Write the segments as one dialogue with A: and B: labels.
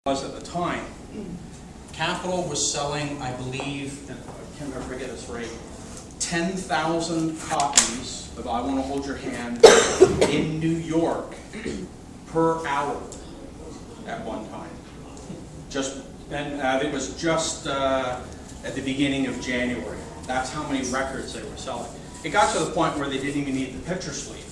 A: was at the time. Capitol was selling, I believe, and I can't remember if I get this right, 10,000 copies of I Want to Hold Your Hand in New York per hour at one time. And it was just at the beginning of January. That's how many records they were selling. It got to the point where they didn't even need the picture sleeve.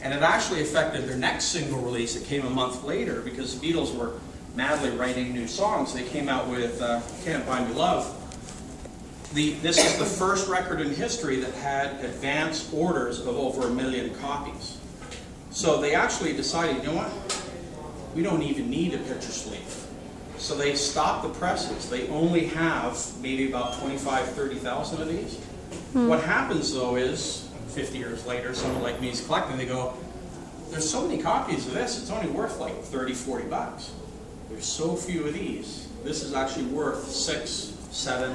A: And it actually affected their next single release that came a month later, because the Beatles were madly writing new songs. They came out with Can't Buy Me Love. This is the first record in history that had advance orders of over 1 million copies. So they actually decided, you know what? We don't even need a picture sleeve. So they stopped the presses. They only have maybe about 25, 30,000 of these. What happens though is, 50 years later, someone like me is collecting, they go, there's so many copies of this, it's only worth like 30, 40 bucks. There's so few of these. This is actually worth 6, 7,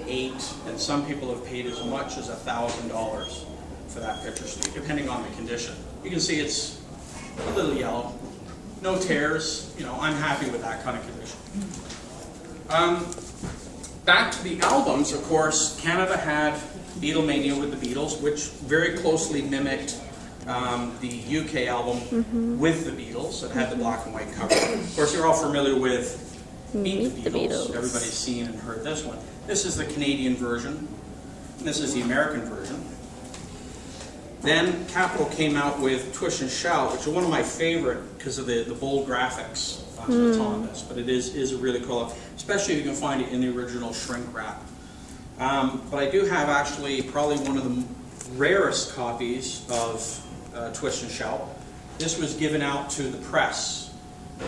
A: 8, and some people have paid as much as $1,000 for that picture sleeve, depending on the condition. You can see it's a little yellow, no tears. You know, I'm happy with that kind of condition. Back to the albums, of course, Canada had Beatlemania with the Beatles, which very closely mimicked the UK album with the Beatles. It had the black and white cover. Of course, you're all familiar with Meet the Beatles. Everybody's seen and heard this one. This is the Canadian version. This is the American version. Then Capitol came out with Twist and Shout, which is one of my favorite because of the bold graphics that's on this. But it is a really cool, especially if you can find it in the original shrink wrap. But I do have actually probably one of the rarest copies of Twist and Shout. This was given out to the press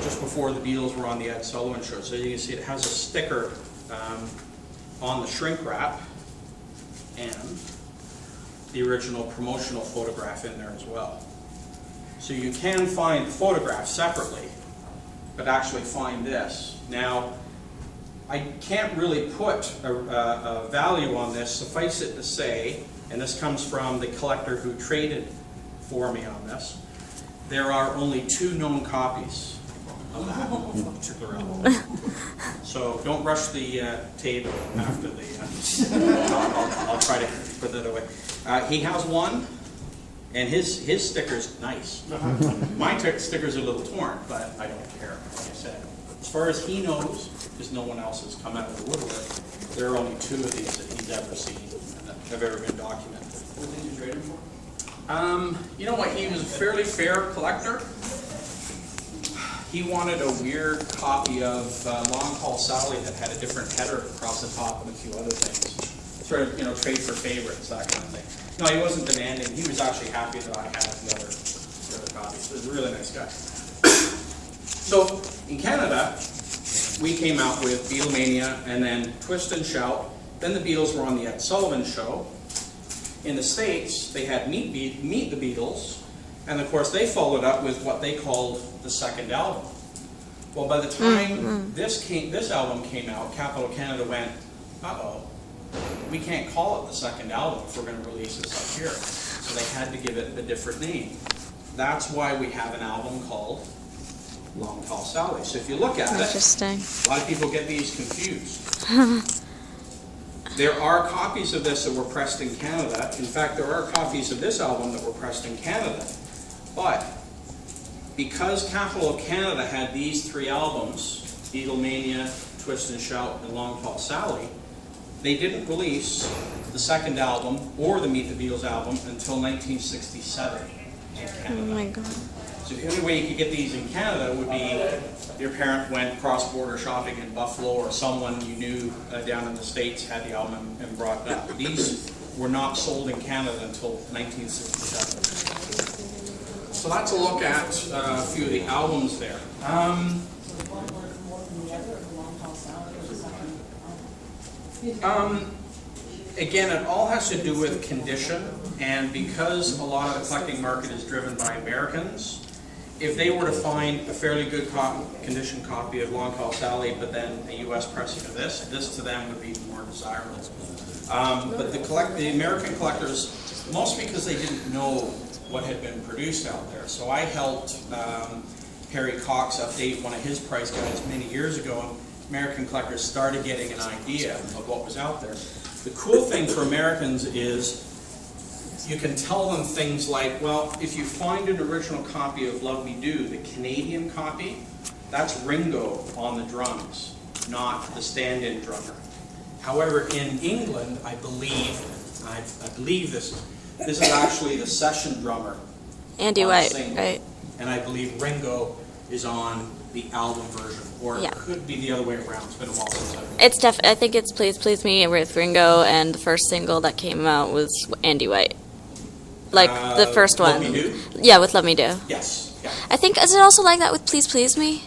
A: just before the Beatles were on the Ed Sullivan Show. So you can see it has a sticker on the shrink wrap and the original promotional photograph in there as well. So you can find the photograph separately, but actually find this. Now, I can't really put a value on this. Suffice it to say, and this comes from the collector who traded for me on this, there are only 2 known copies of that particular album. So don't rush the tape after the I'll try to put that away. He has one, and his sticker's nice. My sticker's a little torn, but I don't care, like I said. As far as he knows, because no one else has come out of the woodwork, there are only 2 of these that he's ever seen and that have ever been documented.
B: What did you trade him for?
A: You know what, he was a fairly fair collector. He wanted a weird copy of Long Tall Sally that had a different header across the top and a few other things. Sort of, you know, trade for favorites, that kind of thing. No, he wasn't demanding. He was actually happy that I had the other copies. He was a really nice guy. So, in Canada, we came out with Beatlemania and then Twist and Shout. Then the Beatles were on the Ed Sullivan Show. In the States, they had Meet the Beatles, and of course they followed up with what they called the second album. Well, by the time this album came out, Capitol Canada went, uh-oh, we can't call it the second album if we're going to release this up here. So they had to give it a different name. That's why we have an album called Long Tall Sally. So if you look at it, a lot of people get these confused. There are copies of this that were pressed in Canada. In fact, there are copies of this album that were pressed in Canada. But because Capitol Canada had these 3 albums, Beatlemania, Twist and Shout, and Long Tall Sally, they didn't release the second album or the Meet the Beatles album until 1967 in Canada.
C: Oh my God.
A: So the only way you could get these in Canada would be your parent went cross-border shopping in Buffalo, or someone you knew down in the States had the album and brought it up. These were not sold in Canada until 1967. So that's a look at a few of the albums there. Again, it all has to do with condition, and because a lot of the collecting market is driven by Americans, if they were to find a fairly good condition copy of Long Tall Sally, but then a U.S. pressing of this to them would be more desirable. But the American collectors, mostly because they didn't know what had been produced out there. So I helped Harry Cox update one of his price guides many years ago, and American collectors started getting an idea of what was out there. The cool thing for Americans is you can tell them things like, well, if you find an original copy of Love Me Do, the Canadian copy, that's Ringo on the drums, not the stand-in drummer. However, in England, I believe this is actually the session drummer,
B: Andy White, right?
A: And I believe Ringo is on the album version, or it could be the other way around. It's been a while since I've...
B: It's I think it's Please Please Me with Ringo, and the first single that came out was Andy White. Like the first one.
A: Love Me Do?
B: Yeah, with Love Me Do.
A: Yes. Yeah.
B: I think, is it also like that with Please Please Me?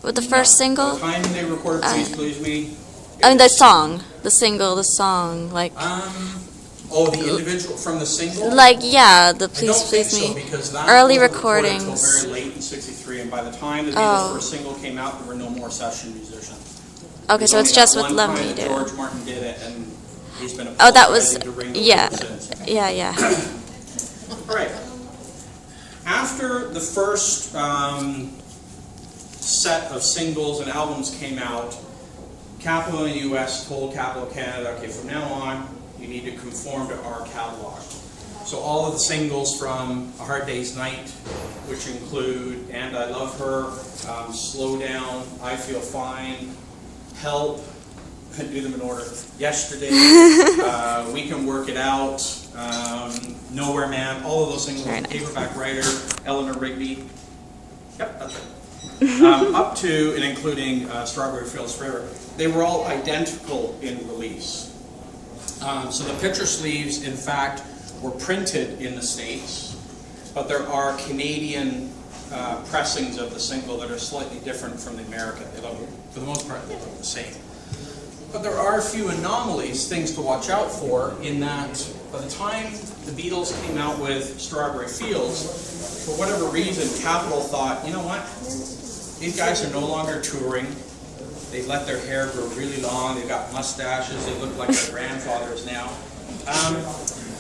B: With the first single?
A: The time they recorded Please Please Me.
B: I mean, the song. The single, the song. Like.
A: Oh, the individual from the single?
B: Like, yeah, the Please Please
A: I don't
B: Me.
A: think so, because that
B: Early
A: was
B: recordings.
A: recorded until very late in '63, and by the time the Beatles' first single came out, there were no more session musicians.
B: Okay, so it's just with Love Me Do.
A: George Martin did it, and he's been
B: that was,
A: to Ringo
B: yeah,
A: since.
B: yeah.
A: All right. After the first set of singles and albums came out, Capitol in the U.S. told Capitol Canada, okay, from now on, you need to conform to our catalog. So all of the singles from A Hard Day's Night, which include And I Love Her, Slow Down, I Feel Fine, Help, do them in order, Yesterday, We Can Work It Out, Nowhere Man, all of those singles, Paperback Writer, Eleanor Rigby, yep, that's right. Up to and including Strawberry Fields Forever. They were all identical in release. So the picture sleeves, in fact, were printed in the States, but there are Canadian pressings of the single that are slightly different from the American. They look, for the most part, they look the same. But there are a few anomalies, things to watch out for, in that by the time the Beatles came out with Strawberry Fields, for whatever reason, Capitol thought, you know what, these guys are no longer touring. They've let their hair grow really long. They've got mustaches. They look like their grandfathers now.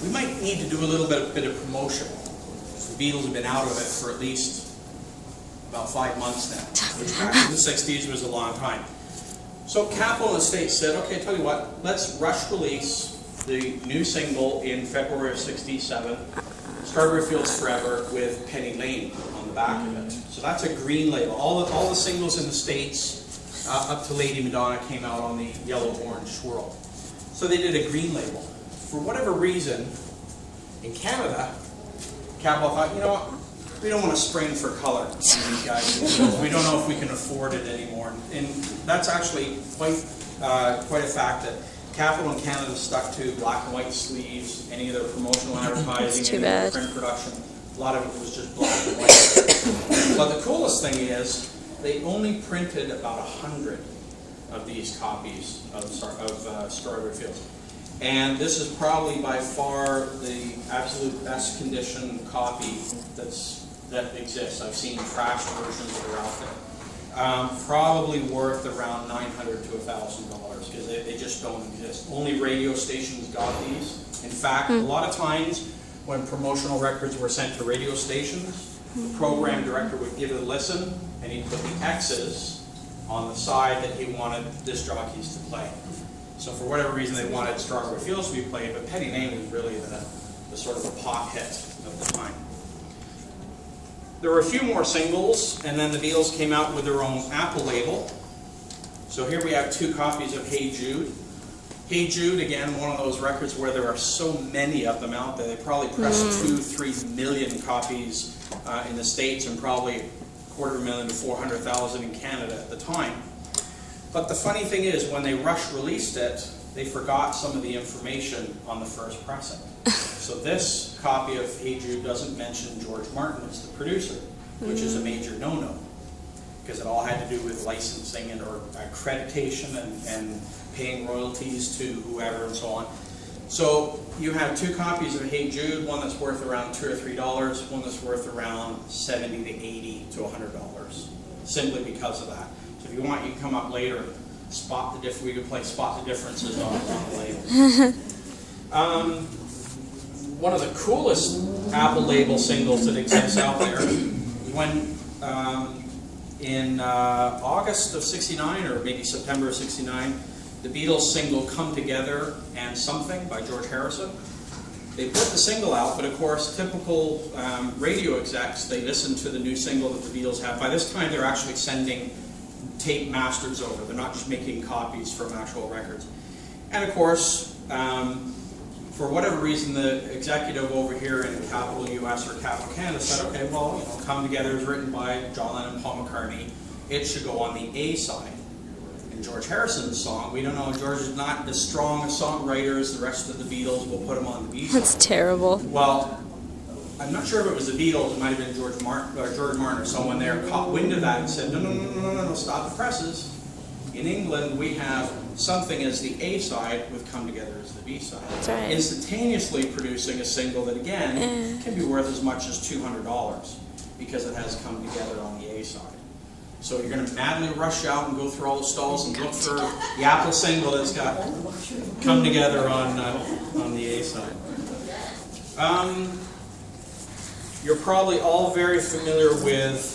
A: We might need to do a little bit of promotion. The Beatles have been out of it for at least about 5 months now, which back in the 60s was a long time. So Capitol and the States said, okay, tell you what, let's rush release the new single in February of '67, Strawberry Fields Forever, with Penny Lane on the back of it. So that's a green label. All the singles in the States up to Lady Madonna came out on the yellow-orange swirl. So they did a green label. For whatever reason, in Canada, Capitol thought, you know what, we don't want to spring for color on these guys. We don't know if we can afford it anymore. And that's actually quite a fact that Capitol in Canada stuck to black and white sleeves, any of their promotional advertising, any of their print production. A lot of it was just black and white. But the coolest thing is, they only printed about 100 of these copies of Strawberry Fields. And this is probably by far the absolute best condition copy that exists. I've seen trashed versions that are out there. Probably worth around $900 to $1,000 because they just don't exist. Only radio stations got these. In fact, a lot of times when promotional records were sent to radio stations, the program director would give it a listen, and he'd put the X's on the side that he wanted disc jockeys to play. So for whatever reason, they wanted Strawberry Fields to be played, but Penny Lane was really the sort of a pop hit of the time. There were a few more singles, and then the Beatles came out with their own Apple label. So here we have 2 copies of Hey Jude. Hey Jude, again, one of those records where there are so many of them out there. They probably pressed 2-3 million copies in the States and probably 250,000 to 400,000 in Canada at the time. But the funny thing is, when they rush released it, they forgot some of the information on the first pressing. So this copy of Hey Jude doesn't mention George Martin as the producer, which is a major no-no, because it all had to do with licensing and or accreditation and paying royalties to whoever and so on. So you have 2 copies of Hey Jude, one that's worth around $2 or $3, one that's worth around $70 to $80 to $100, simply because of that. So if you want, you can come up later and spot the we could play spot the differences on the labels. One of the coolest Apple label singles that exists out there is when in August of '69, or maybe September of '69, the Beatles single Come Together and Something by George Harrison. They put the single out, but of course, typical radio execs, they listen to the new single that the Beatles have. By this time, they're actually sending tape masters over. They're not just making copies from actual records. And of course, for whatever reason, the executive over here in Capital US or Capital Canada said, okay, well, Come Together is written by John Lennon and Paul McCartney. It should go on the A side. And George Harrison's song, we don't know, George is not as strong a songwriter as the rest of the Beatles. We'll put him on the B side.
B: That's terrible.
A: Well, I'm not sure if it was the Beatles, it might have been George Martin or someone there caught wind of that and said, no, stop the presses. In England, we have Something as the A side with Come Together as the B side.
B: That's right.
A: Instantaneously producing a single that, again, can be worth as much as $200 because it has Come Together on the A side. So you're going to madly rush out and go through all the stalls and look for the Apple single that's got Come Together on the A side. You're probably all very familiar with,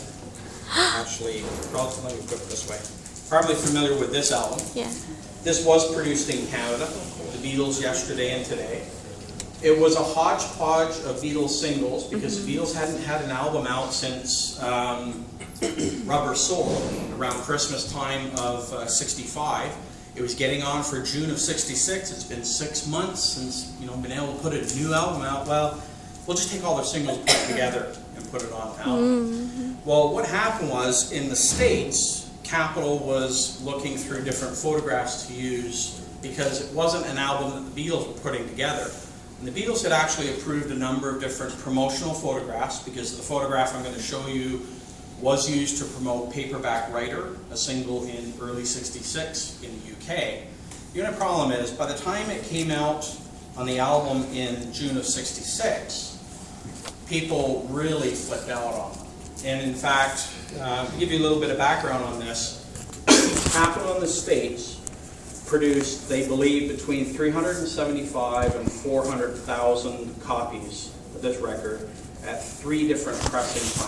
A: actually, let me put it this way. Probably familiar with this album.
B: Yeah.
A: This was produced in Canada, the Beatles Yesterday and Today. It was a hodgepodge of Beatles singles because the Beatles hadn't had an album out since Rubber Soul, around Christmas time of '65. It was getting on for June of '66. It's been 6 months since been able to put a new album out. Well, we'll just take all their singles put together and put it on an album. Well, what happened was in the States, Capitol was looking through different photographs to use because it wasn't an album that the Beatles were putting together. And the Beatles had actually approved a number of different promotional photographs because the photograph I'm going to show you was used to promote Paperback Writer, a single in early '66 in the UK. The only problem is, by the time it came out on the album in June of '66, people really flipped out on them. And in fact, to give you a little bit of background on this, Capitol in the States produced, they believe, between 375 and 400,000 copies of this record at 3 different pressing times.